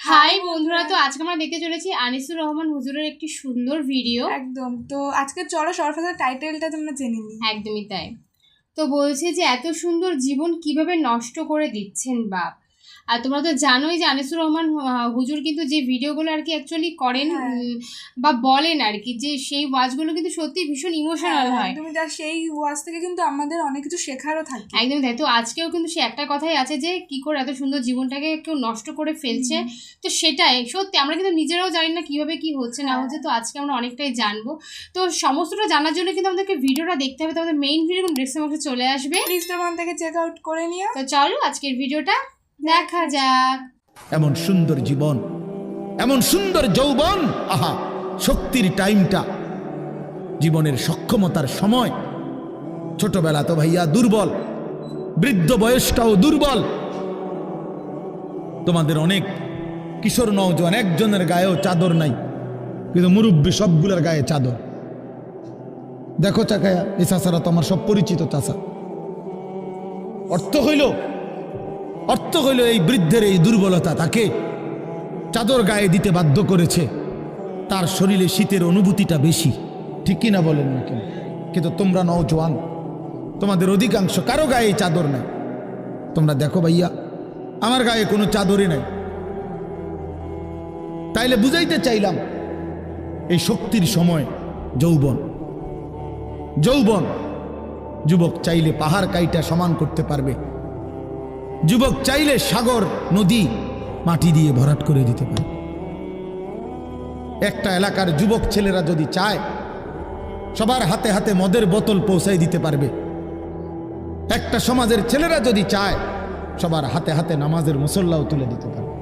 High বন্ধুরা, তো আজকে আমরা দেখতে চলেছি আনিসুর রহমান হুজুরের একটি সুন্দর ভিডিও। একদম। তো আজকে চলো সরফরাজের টাইটেলটা তোমরা জেনে নিই। একদমই তাই। তো বলছে যে এত সুন্দর জীবন কিভাবে নষ্ট করে দিচ্ছেন বাপ। আর তোমরা তো জানোই যে আনিসুর রহমান হুজুর কিন্তু যে ভিডিওগুলো আর কি অ্যাকচুয়ালি করেন বা বলেন আর কি, যে সেই ওয়াজগুলো কিন্তু সত্যি ভীষণ ইমোশনাল হয়। তুমি যা সেই ওয়াজ থেকে কিন্তু আমাদের অনেক কিছু শেখারও থাকে। একদম তাই। তো আজকেও কিন্তু সে একটা কথাই আছে যে কি করে এত সুন্দর জীবনটাকে কেউ নষ্ট করে ফেলছে। তো সেটাই সত্যি, আমরা কিন্তু নিজেরাও জানি না কিভাবে কি হচ্ছে না হচ্ছে। তো আজকে আমরা অনেকটাই জানবো। তো সমস্তটা জানার জন্য কিন্তু আমাদেরকে ভিডিওটা দেখতে হবে। তো আমাদের মেইন ভিডিও ডিসক্রিপশন বক্সে চলে আসবে, প্লিজ তোমার থেকে চেক আউট করে নিও। তো চলো আজকের ভিডিওটা দেখা যাক। এমন সুন্দর জীবন, এমন সুন্দর যৌবন, আহা শক্তির টাইমটা, জীবনের সক্ষমতার সময়। ছোটবেলা তো ভাইয়া দুর্বল, বৃদ্ধ বয়সটাও দুর্বল। তোমাদের অনেক কিশোর নওজোয়ান একজনের গায়েও চাদর নাই, কিন্তু মুরব্বী সবগুলোর গায়ে চাদর। দেখো চাকায়া, এই চাষারা তো আমার সব পরিচিত চাষা। অর্থ হইল এই বৃদ্ধের এই দুর্বলতা তাকে চাদর গায়ে দিতে বাধ্য করেছে। তার শরীরে শীতের অনুভূতিটা বেশি, ঠিক কিনা বলেন না কেন? কিন্তু তোমরা নওজোয়ান, তোমাদের অধিকাংশ কারো গায়ে চাদর নাই। তোমরা দেখো ভাইয়া, আমার গায়ে কোনো চাদরই নাই। তাইলে বুঝাইতে চাইলাম এই শক্তির সময় যৌবন। যুবক চাইলে পাহাড় কাইটা সমান করতে পারবে, যুবক চাইলে সাগর নদী মাটি দিয়ে ভরাট করে দিতে পারে। একটা এলাকার যুবক ছেলেরা যদি চায়, সবার হাতে হাতে মদের বোতল পৌঁছাই দিতে পারবে। একটা সমাজের ছেলেরা যদি চায়, সবার হাতে হাতে নামাজের মুসল্লাও তুলে দিতে পারবে।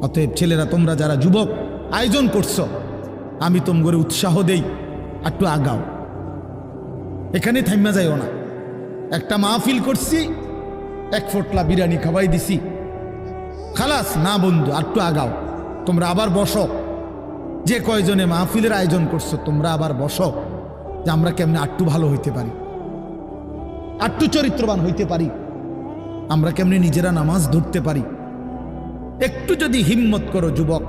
অতএব ছেলেরা, তোমরা যারা যুবক আয়োজন করছো, আমি তোমরা উৎসাহ দেই, একটু আগাও, এখানে থাইমা যাইও না। একটা মাহফিল করছি, এক ফোটলা বিরিয়ানি খাওয়াই দিছি, খালাস না বন্ধু, একটু আগাও। তোমরা আবার বসো, যে কয়জনে মাহফিলের আয়োজন করছো তোমরা আবার বসো, যে আমরা কেমনে একটু ভালো হইতে পারি, একটু চরিত্রবান হইতে পারি, আমরা কেমনে নিজেরা নামাজ ধরতে পারি। একটু যদি হিম্মত করো যুবক,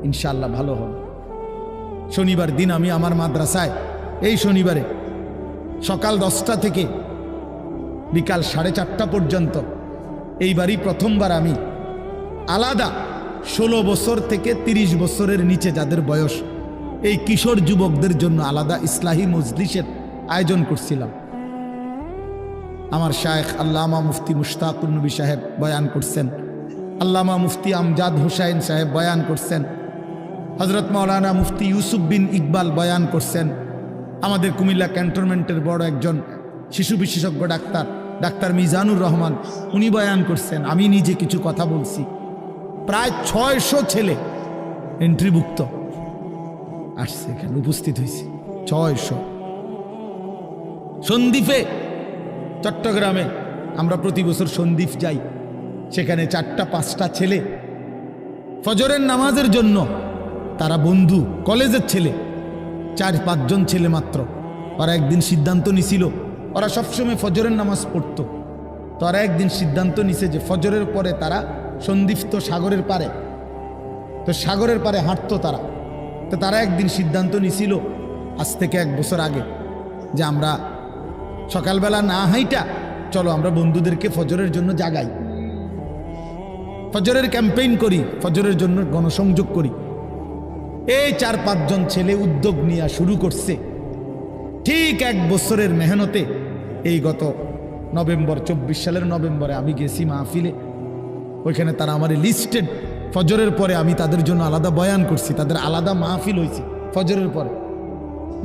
ইনশাআল্লাহ ভালো হবে। শনিবার দিন আমি আমার মাদ্রাসায়, এই শনিবারে সকাল 10টা থেকে বিকাল 4:30 পর্যন্ত, এইবারই প্রথমবার আমি আলাদা 16 বছর থেকে 30 বছরের নিচে যাদের বয়স, এই কিশোর যুবকদের জন্য আলাদা ইসলাহি মজলিসের আয়োজন করছিলাম। আমার শায়েখ আল্লামা মুফতি মুশতাকুর নবী সাহেব বয়ান করছেন, আল্লামা মুফতি আমজাদ হুসাইন সাহেব বয়ান করছেন, হজরত মাওলানা মুফতি ইউসুফ বিন ইকবাল বয়ান করছেন, আমাদের কুমিল্লা ক্যান্টনমেন্টের বড় একজন শিশু বিশেষজ্ঞ ডাক্তার মিজানুর রহমান, উনি বয়ান করছেন, আমি নিজে কিছু কথা বলছি। প্রায় 600 ছেলে এন্ট্রিভুক্ত আসছে, এখানে উপস্থিত হয়েছে 600। সন্দ্বীপে, চট্টগ্রামে আমরা প্রতি বছর সন্দ্বীপ যাই, সেখানে 4-5টা ছেলে ফজরের নামাজের জন্য, তারা বন্ধু কলেজের ছেলে, 4-5 জন ছেলে মাত্র। ওরা একদিন সিদ্ধান্ত নিছিল, ওরা সবসময় ফজরের নামাজ পড়তো, তো ওরা একদিন সিদ্ধান্ত নিছে যে ফজরের পরে তারা সন্দ্বীপ তো সাগরের পারে, তো সাগরের পারে হাঁটতো তারা। তো তারা একদিন সিদ্ধান্ত নিছিল আজ থেকে 1 বছর আগে, যে আমরা সকালবেলা না হাইটা চলো আমরা বন্ধুদেরকে ফজরের জন্য জাগাই, ফজরের ক্যাম্পেইন করি, ফজরের জন্য গণসংযোগ করি। এই 4-5 জন ছেলে উদ্যোগ নিয়ে শুরু করছে। ঠিক 1 বছরের মেহনতে এই গত নভেম্বর, 24 সালের নভেম্বরে আমি গেছি মাহফিলে, ওইখানে তারা আমার লিস্টেড, ফজরের পরে আমি তাদের জন্য আলাদা বয়ান করছি, তাদের আলাদা মাহফিল হয়েছে ফজরের পরে।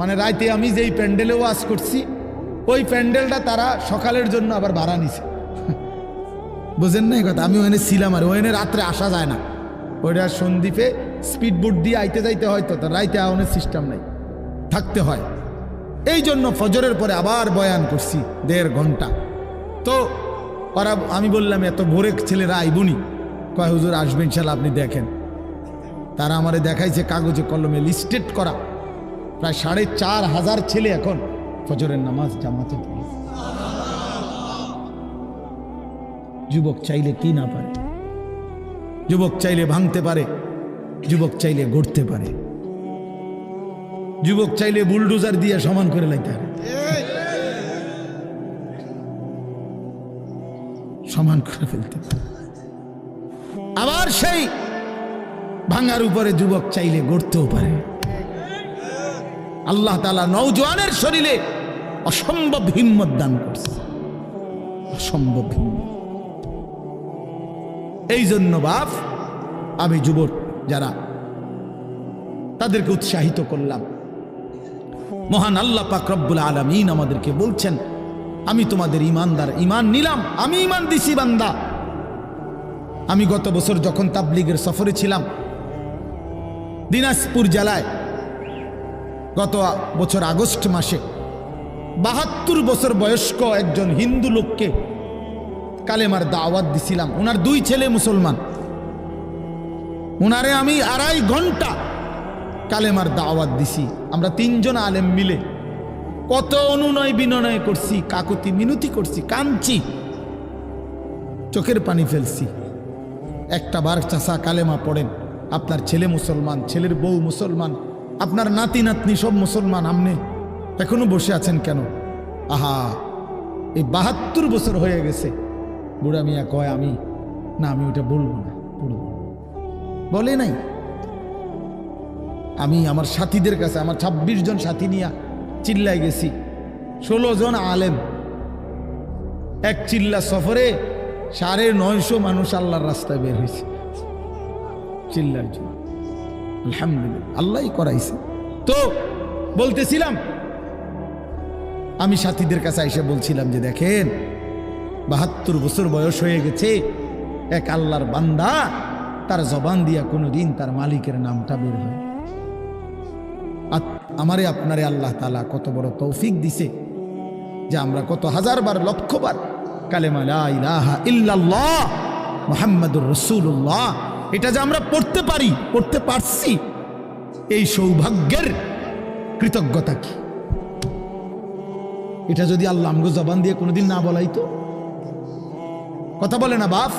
মানে রাইতে আমি যেই প্যান্ডেলে ওয়াজ করছি, ওই প্যান্ডেলটা তারা সকালের জন্য আবার ভাড়া নিছে। বুঝেন না এই কথা? আমি ওখানে ছিলাম, আর ওখানে রাত্রে আসা যায় না, ওইটা সন্দ্বীপে স্পিড বোট দিয়ে আইতে যাইতে হয়, তো রাইতে আওয়ানোর সিস্টেম নাই, থাকতে হয়। এই জন্য ফজরের পরে আবার বয়ান করছি 1.5 ঘন্টা। তো ওরা, আমি বললাম এত ভোরে ছেলেরা আইবুনি, কয় হুজুর আসবেন ইনশাআল্লাহ, আপনি দেখেন। তারা আমারে দেখাইছে কাগজে কলমে লিস্টেড করা, প্রায় 4,500 ছেলে এখন ফজরের নামাজ জামাতে পড়ে। যুবক চাইলে কি না পারে। যুবক চাইলে ভাঙতে পারে, যুবক চাইলে গড়তে পারে, যুবক চাইলে বুলডোজার দিয়ে সমান করে লাইতে পারে, সমান করে ফেলতে পারে। আবার সেই ভাঙার উপরে যুবক চাইলে গড়তেও পারে। আল্লাহ তাআলা নওজোয়ানের শরীরে অসম্ভব হিম্মত দান করছে, অসম্ভব হিম্মত। এই জন্য বাপ আমি যুবক যারা তাদেরকে উৎসাহিত করলাম। মহান আল্লাহ পাক রব্বুল আলামিন আমাদেরকে বলছেন, আমি তোমাদের ইমানদার, ইমান নিলাম, আমি ইমান দিছি বান্দা। আমি গত বছর যখন তাবলিগের সফরে ছিলাম দিনাজপুর জেলায়, গত বছর আগস্ট মাসে ৭২ বছর বয়স্ক একজন হিন্দু লোককে কালেমার দাওয়াত দিছিলাম। ওনার 2 ছেলে মুসলমান, ওনারে আমি 2.5 ঘন্টা কালেমার দাওয়াত দিছি। আমরা 3 জন আলেম মিলে কত অনুনয় বিনয় করছি, কাকুতি মিনতি করছি, কাঁদছি, চোখের পানি ফেলছি। একটা বার চাচা কালেমা পড়েন, আপনার ছেলে মুসলমান, ছেলের বউ মুসলমান, আপনার নাতি নাতনি সব মুসলমান, আপনি এখনো বসে আছেন কেন? আহা, এই ৭২ বছর হয়ে গেছে। বুড়া মিয়া কয়, আমি ওটা বলবো না, পড়বো বলে নাই। আমি আমার সাথীদের কাছে, আমার ২৬ জন সাথী নিয়ে চিল্লাই গেছি, ১৬ জন আলেম, এক চিল্লা সফরে ৯৫০ মানুষ আল্লাহর রাস্তায় বের হয়েছে চিল্লার জন্য। আলহামদুলিল্লাহ, আল্লাহই করাইছে। তো বলতেছিলাম, আমি সাথীদের কাছে এসে বলছিলাম যে দেখেন, ৭২ বছর বয়স হয়ে গেছে, এক আল্লাহর বান্দা, তার জবান দিয়া কোনোদিন তার মালিকের নামটা বের হয়। আমারে আপনারে আল্লাহ তাআলা কত বড় তৌফিক দিছে যে আমরা কত হাজারবার, লক্ষবার কালেমা লা ইলাহা ইল্লাল্লাহ মুহাম্মাদুর রাসূলুল্লাহ এটা যে আমরা পড়তে পারি, পড়তে পারছি, এই সৌভাগ্যের কৃতজ্ঞতা কি? এটা যদি আল্লাহ আমগো জবান দিয়ে কোনোদিন না বলাইতো। কথা বলে না বাপ?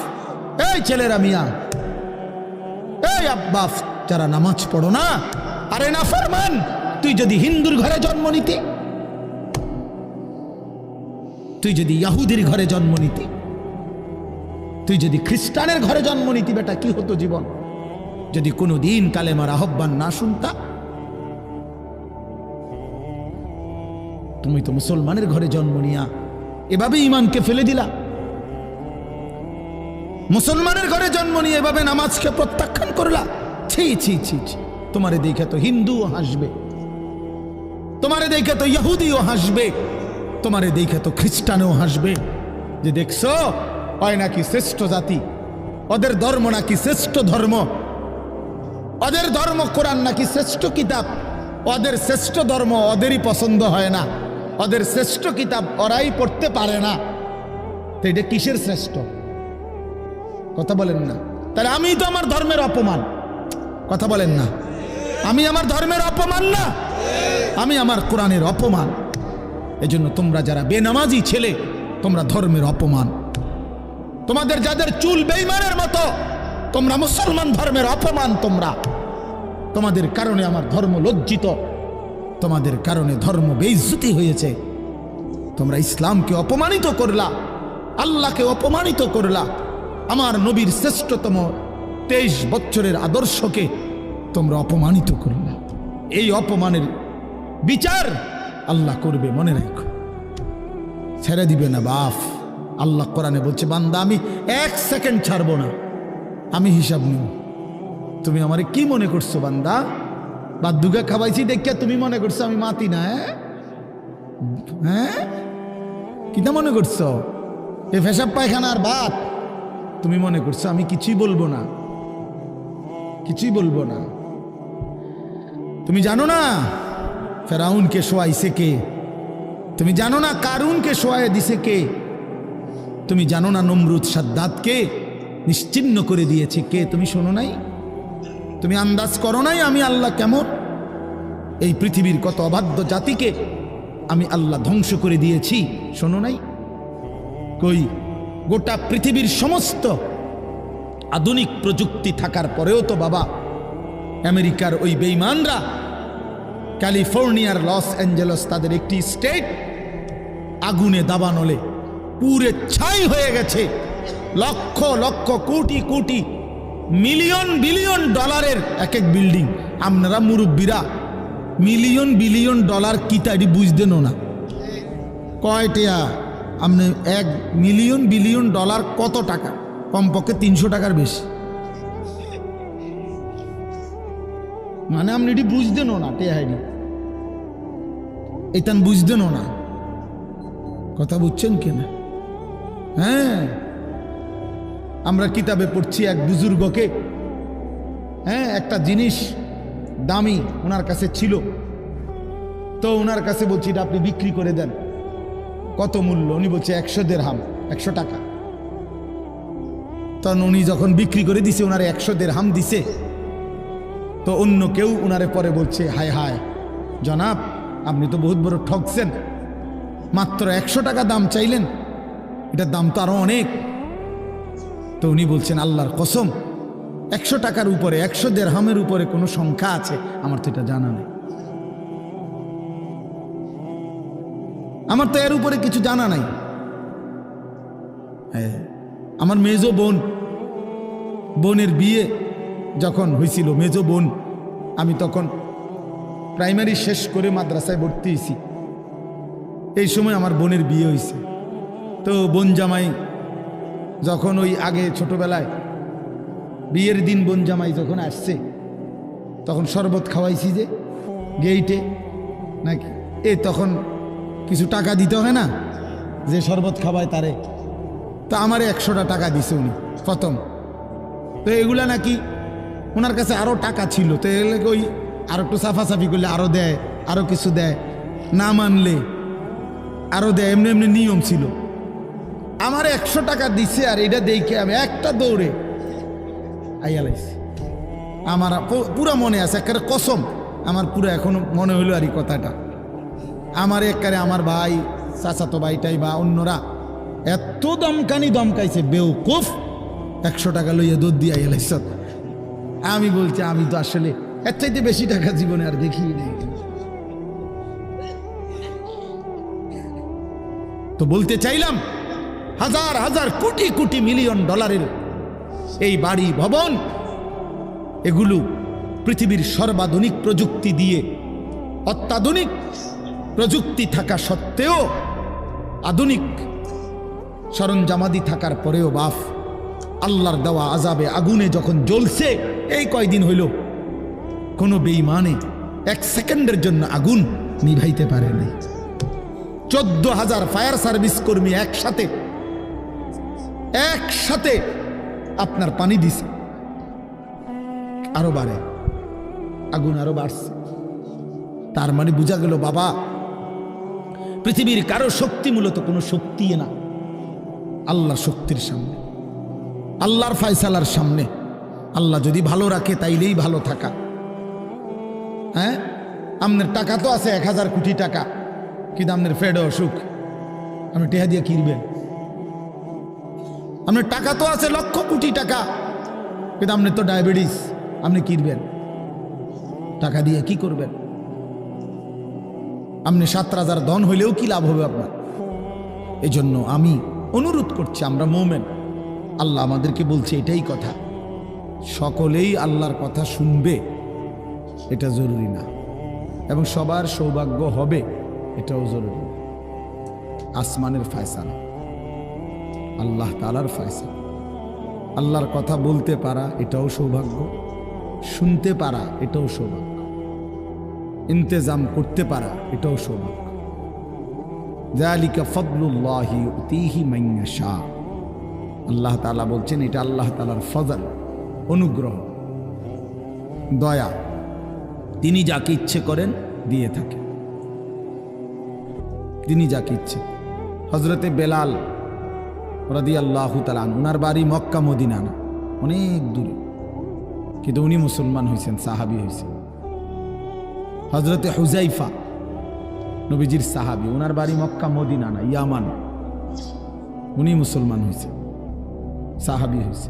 এই ছেলেরা মিয়া, এই আব্বা যারা নামাজ পড়ো না, আরে না ফরমান, তুই যদি হিন্দুর ঘরে জন্ম নিতি, তুই যদি ইহুদির ঘরে জন্ম নিতি, তুই যদি খ্রিস্টানের ঘরে জন্ম নিতি, বেটা কি হতো জীবন? যদি কোনোদিন কালেমার আহ্বান না শুনতা। তুমি তো মুসলমানের ঘরে জন্ম নিয়া এভাবে ইমানকে ফেলে দিলা, মুসলমানের ঘরে জন্ম নিয়ে এভাবে নামাজকে প্রত্যাখ্যান করলা। ছি ছি ছি ছি, তোমারে দেখে তো হিন্দুও হাসবে, তোমারে দেখে তো ইহুদিও হাসবে, তোমারে দেখে তো খ্রিস্টানও হাসবে, যে দেখছো হয় নাকি শ্রেষ্ঠ জাতি, ওদের ধর্ম নাকি শ্রেষ্ঠ ধর্ম, ওদের ধর্ম কোরআন নাকি শ্রেষ্ঠ কিতাব, ওদের শ্রেষ্ঠ ধর্ম ওদেরই পছন্দ হয় না, ওদের শ্রেষ্ঠ কিতাব ওরাই পড়তে পারে না। তো এটা কিসের শ্রেষ্ঠ? কথা বলেন না। তাহলে আমি তো আমার ধর্মের অপমান। কথা বলেন না, আমি আমার ধর্মের অপমান না, আমি আমার কোরআনের অপমান। এজন্য তোমরা যারা বেনামাজি ছেলে, তোমরা ধর্মের অপমান। তোমাদের যাদের চুল বেঈমানের মতো, তোমরা মুসলমান ধর্মের অপমান। তোমাদের কারণে আমার ধর্ম লজ্জিত, তোমাদের কারণে ধর্ম বেইজ্জতি হয়েছে। তোমরা ইসলামকে অপমানিত করলা, আল্লাহকে অপমানিত করলা, আমার নবীর শ্রেষ্ঠতম 23 বছরের আদর্শকে তোমরা অপমানিত করলা। এই অপমানের বিচার আল্লাহ করবে, মনে রাখো, ছেড়ে দিবে না বাপ। আল্লাহ কোরআনে বলছে, বান্দা আমি 1 সেকেন্ড ছাড়বো না, আমি হিসাব নিব। তুমি আমারে কি মনে করছো বান্দা? বাদুগা খাওয়াইছি দেখিয়া তুমি মনে করছো আমি মাতি না? হ্যাঁ, কিটা মনে করছো? এ পেশাব পায়খানার ভাত তুমি মনে করছো আমি কিছুই বলবো না, কিছুই বলবো না। তুমি জানো না ফেরাউনকে শোয়াইছে কে? তুমি জানো না কারুনকে শোয়াই দিছে কে? তুমি জানো না নমরুদ সাদ্দাতকে নিশ্চিহ্ন করে দিয়েছে কে? তুমি শোনো নাই? তুমি আন্দাজ করো নাই আমি আল্লাহ কেমন? এই পৃথিবীর কত অবাধ্য জাতিকে আমি আল্লাহ ধ্বংস করে দিয়েছি, শোনো নাই? কই গোটা পৃথিবীর সমস্ত আধুনিক প্রযুক্তি থাকার পরেও তো বাবা আমেরিকার ওই বেঈমানরা ক্যালিফোর্নিয়ার লস অ্যাঞ্জেলস তাদের একটি স্টেট আগুনে দাবানলে পুরে ছাই হয়ে গেছে। লক্ষ লক্ষ কোটি কোটি মিলিয়ন বিলিয়ন ডলারের এক এক বিল্ডিং। আপনারা মুরব্বীরা মিলিয়ন বিলিয়ন ডলার কি তাই বুঝতেনও না কয়টা। আপনি 1 মিলিয়ন বিলিয়ন ডলার কত টাকা? কমপক্ষে 300 টাকার বেশি। মানে আপনি এটি বুঝতেনও না, টেহাইডি এইটান বুঝতেনও না। কথা বুঝছেন কিনা? হ্যাঁ, আমরা কিতাবে পড়ছি এক বুজুর্গকে, হ্যাঁ, একটা জিনিস দামি ওনার কাছে ছিল, তো ওনার কাছে বলছি এটা আপনি বিক্রি করে দেন। কত মূল্য? উনি বলছে 100 দিরহাম, 100 টাকা। তখন উনি যখন বিক্রি করে দিছে, ওনারে 100 দিরহাম দিছে। তো অন্য কেউ ওনারে পরে বলছে, হায় হায় জনাব, আপনি তো বহুত বড় ঠকছেন, মাত্র 100 টাকা দাম চাইলেন, এটার দাম তো আরো অনেক। তো উনি বলছেন, আল্লাহর কসম, 100 টাকার উপরে, 100 দিরহামের উপরে কোনো সংখ্যা আছে? আমার তো এটা জানা নেই, আমার তো এর উপরে কিছু জানা নাই। হ্যাঁ, আমার মেজো বোনের বিয়ে যখন হয়েছিল, মেজো বোন, আমি তখন প্রাইমারি শেষ করে মাদ্রাসায় ভর্তি হয়েছি। এই সময় আমার বোনের বিয়ে হয়েছে। তো বোন জামাই যখন ওই আগে ছোটবেলায় বিয়ের দিন বোন জামাই যখন আসছে, তখন শরবত খাওয়াইছি যে গেইটে নাকি, তখন কিছু টাকা দিতে হয় না, যে শরবত খাওয়ায় তারে। তো আমারে 100টা টাকা দিছে উনি প্রথম। তো এগুলা নাকি ওনার কাছে আরো টাকা ছিল, তো এগুলোকে ওই আরো একটু সাফাসাফি করলে আরো দেয়, আরো কিছু দেয়, না মানলে আরো দেয়, এমনি এমনি নিয়ম ছিল। আমার 100 টাকা দিছে, আর এটা দেখে আমি একটা দৌড়ে আইয়া লাইছি। আমার পুরা মনে আছে, একেবারে কসম, আমার পুরো এখনো মনে হইলো আর এই কথাটা। আমার একেবারে আমার ভাই, চাচাতো ভাইটাই বা অন্যরা এত দমকাইছে, বেউকুফ, 100 টাকা লইয়া দৌড় দিয়ে আইয়া লাইছ। আমি বলছি, আমি তো আসলে এর চাইতে বেশি টাকা জীবনে আর দেখি নেই। তো বলতে চাইলাম, হাজার হাজার কোটি কোটি মিলিয়ন ডলারের এই বাড়ি ভবন, এগুলো পৃথিবীর সর্বাধুনিক প্রযুক্তি দিয়ে, অত্যাধুনিক প্রযুক্তি থাকা সত্ত্বেও, আধুনিক সরঞ্জামাদি থাকার পরেও বাফ আল্লাহর দেওয়া আযাবে আগুনে যখন জ্বলছে, এই কয়দিন হইল কোনো বেঈমানে 1 সেকেন্ডের জন্য আগুন নিভাইতে পারে নাই। 14,000 ফায়ার সার্ভিস কর্মী একসাথে আপনার পানি দিছে, আরো বাড়ে, আগুন আরো বাড়ছে। তার মানে বোঝা গেল বাবা, পৃথিবীর কারো শক্তি মূলত কোনো শক্তি না, আল্লাহ শক্তির সামনে, আল্লাহর ফায়সালার সামনে। আল্লাহ যদি ভালো রাখে তাইলেই ভালো থাকা। হ্যাঁ, আপনার টাকা তো আছে 1000 কোটি টাকা, কিন্তু আপনার ফেডে অসুখ, আপনি টেহা দিয়ে কিনবেন। আপনার টাকা তো আছে লক্ষ কোটি টাকা, কিন্তু আপনার তো ডায়াবেটিস, আপনি কিনবেন টাকা দিয়ে কি করবেন? আপনি 7,000 ধন হইলেও কি লাভ হবে আপনার? এই জন্য আমি অনুরোধ করছি, আমরা মোমেন, আল্লাহ আমাদেরকে বলছে এটাই কথা, সকলেই আল্লাহর কথা শুনবে এটা জরুরি না, এবং সবার সৌভাগ্য হবে এটাও জরুরি। আসমানের ফয়সালা, আল্লাহ তাআলার ফয়সালা। আল্লাহর কথা বলতে পারা এটাও সৌভাগ্য, শুনতে পারা এটাও সৌভাগ্য, ইন্তেজাম করতে পারা এটাও সৌভাগ্য। যালিকা ফাদলুল্লাহি ইউতিহি মান ইয়াশা। আল্লাহ তাআলা বলছেন এটা আল্লাহ তাআলার ফজল, অনুগ্রহ, দয়া, তিনি যাকে ইচ্ছে করেন দিয়ে থাকেন, তিনি যাকে ইচ্ছে। হযরতে বেলাল রাদিয়াল্লাহু তাআলা আনহু, ওনার বাড়ি মক্কা মদিনা না, অনেক দূরে, কিন্তু উনি মুসলমান হয়েছেন, সাহাবী হয়েছেন। হযরতে হুযাইফা নবীজির সাহাবী, ওনার বাড়ি মক্কা মদিনা না, ইয়ামান, উনি মুসলমান হয়েছেন, সাহাবী হয়েছে।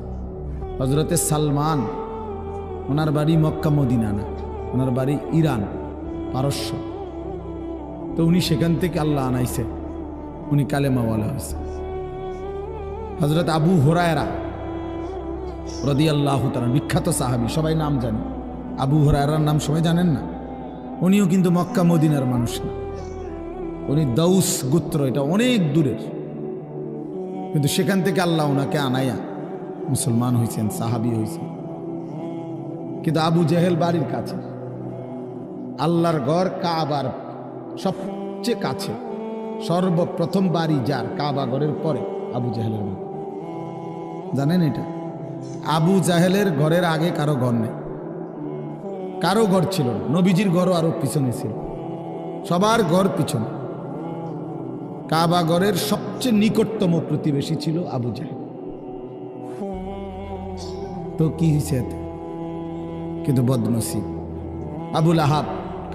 হজরতে সালমান, ওনার বাড়ি মক্কা মদিনা না, ওনার বাড়ি ইরান, পারস্য। তো উনি সেখান থেকে আল্লাহ আনাইছে, উনি কালেমাওয়ালা হয়েছে। হজরত আবু হুরায়রা রাদিয়াল্লাহু তাআলা, বিখ্যাত সাহাবী, সবাই নাম জানে। আবু হুরায়রার নাম সবাই জানেন না? উনিও কিন্তু মক্কা মদিনার মানুষ না, উনি দাউস গোত্র, এটা অনেক দূরের। কিন্তু সেখান থেকে আল্লাহ ওনাকে আনাইয়া মুসলমান হয়েছেন, সাহাবী হয়েছেন। কিন্তু আবু জেহেল বাড়ির কাছে, আল্লাহর ঘর কাবার সবচেয়ে কাছে, সর্বপ্রথম বাড়ি যার কাবা ঘরের পরে আবু জেহেলের বাড়ি। জানেন এটা? আবু জাহেলের ঘরের আগে কারো ঘর নেই, কারো ঘর ছিল না। নবীজির ঘরও আরো পিছনে ছিল, সবার ঘর পিছনে। কাবা ঘরের সবচেয়ে নিকটতম প্রতিবেশী ছিল আবু জাহেল। তো কি হয়েছে এতে? কিন্তু বদনসিব, আবুল আহাব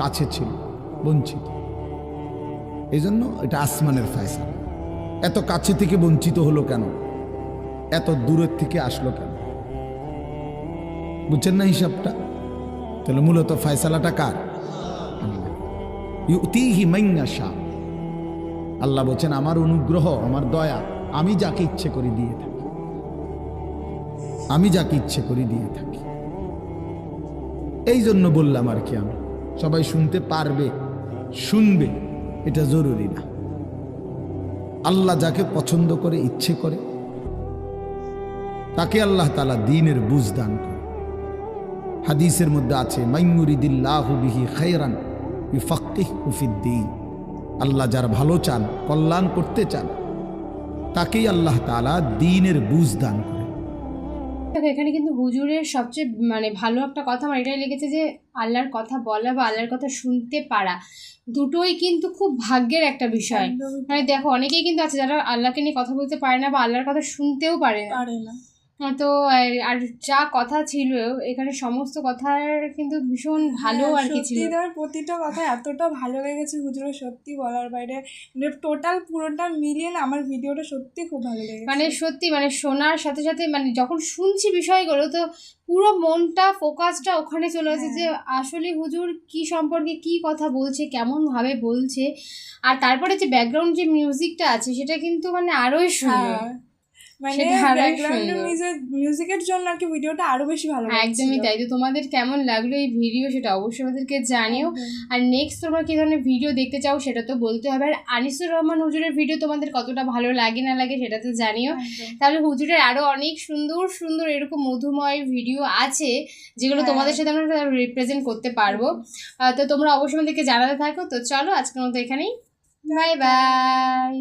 কাছে ছিল, বঞ্চিত। এই জন্য এটা আসমানের ফয়সালা। এত কাছে থেকে বঞ্চিত হলো কেন? এত দূরের থেকে আসলো কেন? বুঝছেন না হিসাবটা? তাহলে মূলত ফয়সালাটা কার? ইউতিহি মান ইয়াশা। আল্লাহ বলছেন আমার অনুগ্রহ, আমার দয়া আমি যাকে ইচ্ছে করি দিয়ে থাকি, আমি যাকে ইচ্ছে করি দিয়ে থাকি। এই জন্য বললাম আর কি, আমি সবাই শুনতে পারবে, শুনবে, এটা জরুরি না। আল্লাহ যাকে পছন্দ করে, ইচ্ছে করে, তাকে আল্লাহ তাআলা দ্বীনের বুঝ দান করে। হাদিসের মধ্যে আছে, মাইয়ুরিদিল্লাহু বিহি খায়রান ইউফাক্কিহু ফিদ্দীন। আল্লাহ যার ভালো চান, কল্যাণ করতে চান, তাকেই আল্লাহ তাআলা দ্বীনের বুঝ দান করে। দেখো এখানে কিন্তু হুজুরের সবচেয়ে ভালো একটা কথা আমার এটাই লেগেছে যে আল্লাহর কথা বলা বা আল্লাহর কথা শুনতে পারা, দুটোই কিন্তু খুব ভাগ্যের একটা বিষয়। দেখো অনেকেই কিন্তু আছে যারা আল্লাহকে নিয়ে কথা বলতে পারে না বা আল্লাহর কথা শুনতেও পারে না। তো আর যা কথা ছিল এখানে সমস্ত কথার কিন্তু ভীষণ ভালো আর কি ছিল। সত্যি প্রতিটা কথা এতটা ভালো লেগেছে হুজুরের, সত্যি বলার বাইরে। টোটাল পুরোটা মিলিয়ে না আমার ভিডিওটা সত্যি খুব ভালো লেগেছে। সত্যি শোনার সাথে সাথে যখন শুনছি বিষয়গুলো, তো পুরো মনটা ফোকাসটা ওখানে চলে আসে যে আসলে হুজুর কি সম্পর্কে কি কথা বলছে, কেমন ভাবে বলছে। আর তারপরে যে ব্যাকগ্রাউন্ড যে মিউজিকটা আছে সেটা কিন্তু আরোই সুন্দর। মিউজিকের জন্য আর কি ভিডিওটা আরো বেশি ভালো লাগছে। একদমই তাই। তো তোমাদের কেমন লাগলো এই ভিডিও সেটা অবশ্যই আমাদেরকে জানিও। আর নেক্সট তোমরা কি ধরনের ভিডিও দেখতে চাও সেটা তো বলতে হবে। আর আনিসুর রহমান হুজুরের ভিডিও তোমাদের কতটা ভালো লাগে না লাগে সেটা তো জানিও। তাহলে হুজুরের আরো অনেক সুন্দর সুন্দর এরকম মধুময় ভিডিও আছে যেগুলো তোমাদের সাথে আমরা রিপ্রেজেন্ট করতে পারবো। তো তোমরা অবশ্যই আমাদেরকে জানাতে থাকো। তো চলো আজকের মতো এখানেই, বাই বাই।